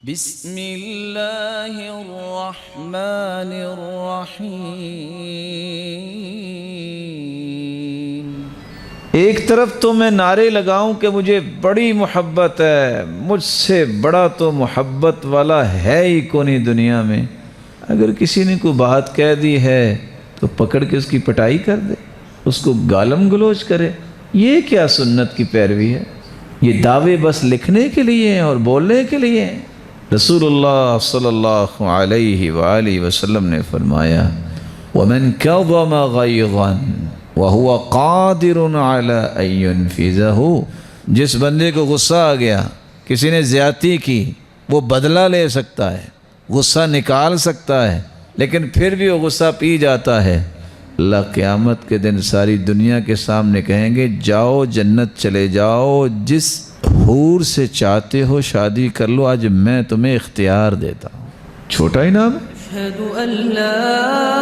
بسم اللہ الرحمن الرحیم۔ ایک طرف تو میں نعرے لگاؤں کہ مجھے بڑی محبت ہے، مجھ سے بڑا تو محبت والا ہے ہی کونی دنیا میں، اگر کسی نے کوئی بات کہہ دی ہے تو پکڑ کے اس کی پٹائی کر دے، اس کو گالم گلوچ کرے۔ یہ کیا سنت کی پیروی ہے؟ یہ دعوے بس لکھنے کے لیے ہیں اور بولنے کے لیے ہیں۔ رسول اللہ صلی اللہ علیہ وآلہ وسلم نے فرمایا وَمَنْ كَظَمَ غَيْظًا وَهُوَ قَادِرٌ عَلَىٰ أَن يُنْفِذَهُ، جس بندے کو غصہ آ گیا، کسی نے زیادتی کی، وہ بدلہ لے سکتا ہے، غصہ نکال سکتا ہے، لیکن پھر بھی وہ غصہ پی جاتا ہے، اللہ قیامت کے دن ساری دنیا کے سامنے کہیں گے جاؤ جنت چلے جاؤ، جس حور سے چاہتے ہو شادی کر لو، آج میں تمہیں اختیار دیتا ہوں۔ چھوٹا ہی نام ہے۔ اشہد ان لا